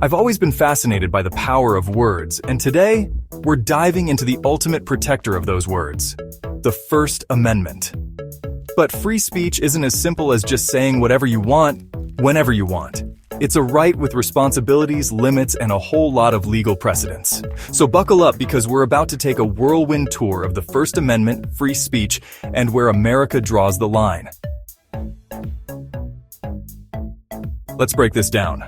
I've always been fascinated by the power of words, and today, we're diving into the ultimate protector of those words, the First Amendment. But free speech isn't as simple as just saying whatever you want, whenever you want. It's a right with responsibilities, limits, and a whole lot of legal precedents. So buckle up because we're about to take a whirlwind tour of the First Amendment, free speech, and where America draws the line. Let's break this down.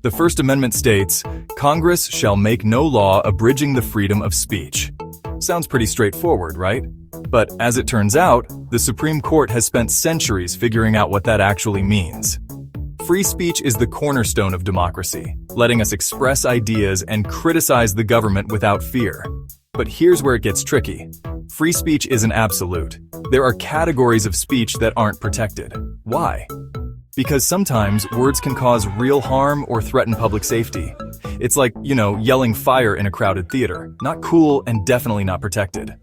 The First Amendment states, Congress shall make no law abridging the freedom of speech. Sounds pretty straightforward, right? But as it turns out, the Supreme Court has spent centuries figuring out what that actually means. Free speech is the cornerstone of democracy, letting us express ideas and criticize the government without fear. But here's where it gets tricky. Free speech isn't absolute. There are categories of speech that aren't protected. Why? Because sometimes words can cause real harm or threaten public safety. It's like, yelling fire in a crowded theater. Not cool and definitely not protected.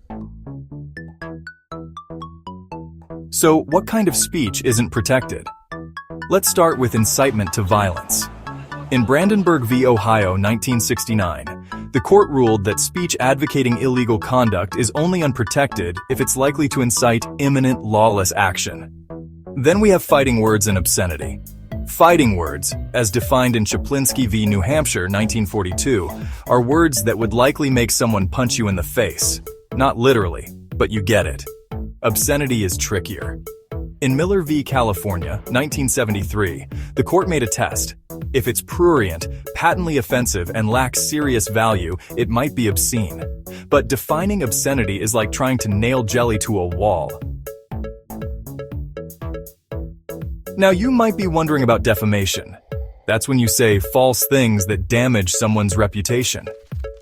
So, what kind of speech isn't protected? Let's start with incitement to violence. In Brandenburg v. Ohio, 1969, the court ruled that speech advocating illegal conduct is only unprotected if it's likely to incite imminent lawless action. Then we have fighting words and obscenity. Fighting words, as defined in Chaplinsky v. New Hampshire, 1942, are words that would likely make someone punch you in the face. Not literally, but you get it. Obscenity is trickier. In Miller v. California, 1973, the court made a test. If it's prurient, patently offensive, and lacks serious value, it might be obscene. But defining obscenity is like trying to nail jelly to a wall. Now you might be wondering about defamation. That's when you say false things that damage someone's reputation.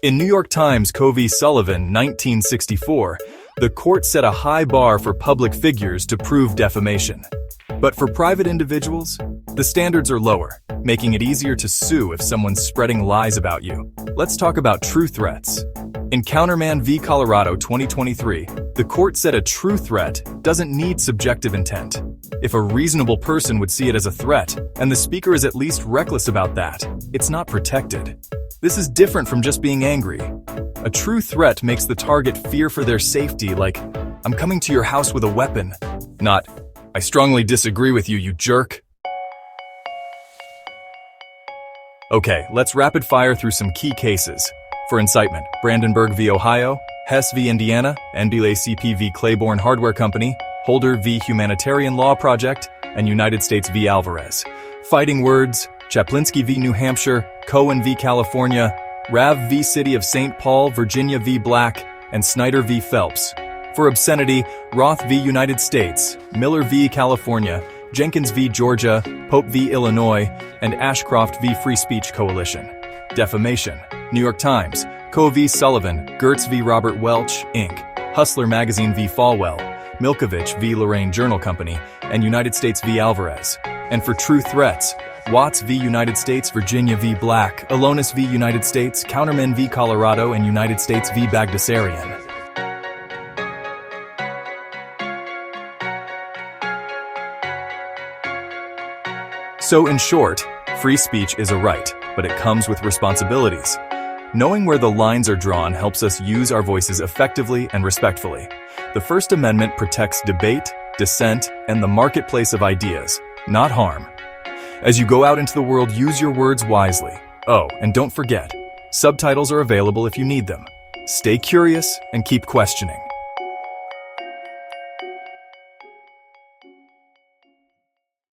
In New York Times Co. v. Sullivan, 1964, the court set a high bar for public figures to prove defamation. But for private individuals, the standards are lower, making it easier to sue if someone's spreading lies about you. Let's talk about true threats. In Counterman v. Colorado 2023, the court said a true threat doesn't need subjective intent. If a reasonable person would see it as a threat, and the speaker is at least reckless about that, it's not protected. This is different from just being angry. A true threat makes the target fear for their safety, like, I'm coming to your house with a weapon. Not, I strongly disagree with you, you jerk. Okay, let's rapid fire through some key cases. For incitement, Brandenburg v. Ohio, Hess v. Indiana, NBACP v. Claiborne Hardware Company, Holder v. Humanitarian Law Project, and United States v. Alvarez. Fighting words, Chaplinsky v. New Hampshire, Cohen v. California, Rav v. City of St. Paul, Virginia v. Black, and Snyder v. Phelps. For obscenity, Roth v. United States, Miller v. California, Jenkins v. Georgia, Pope v. Illinois, and Ashcroft v. Free Speech Coalition. Defamation, New York Times, Co. v. Sullivan, Gertz v. Robert Welch, Inc., Hustler Magazine v. Falwell, Milkovich v. Lorraine Journal Company, and United States v. Alvarez. And for true threats, Watts v. United States, Virginia v. Black, Alonis v. United States, Counterman v. Colorado, and United States v. Bagdasarian. So in short, free speech is a right, but it comes with responsibilities. Knowing where the lines are drawn helps us use our voices effectively and respectfully. The First Amendment protects debate, dissent, and the marketplace of ideas, not harm. As you go out into the world, use your words wisely. Oh, and don't forget, subtitles are available if you need them. Stay curious and keep questioning.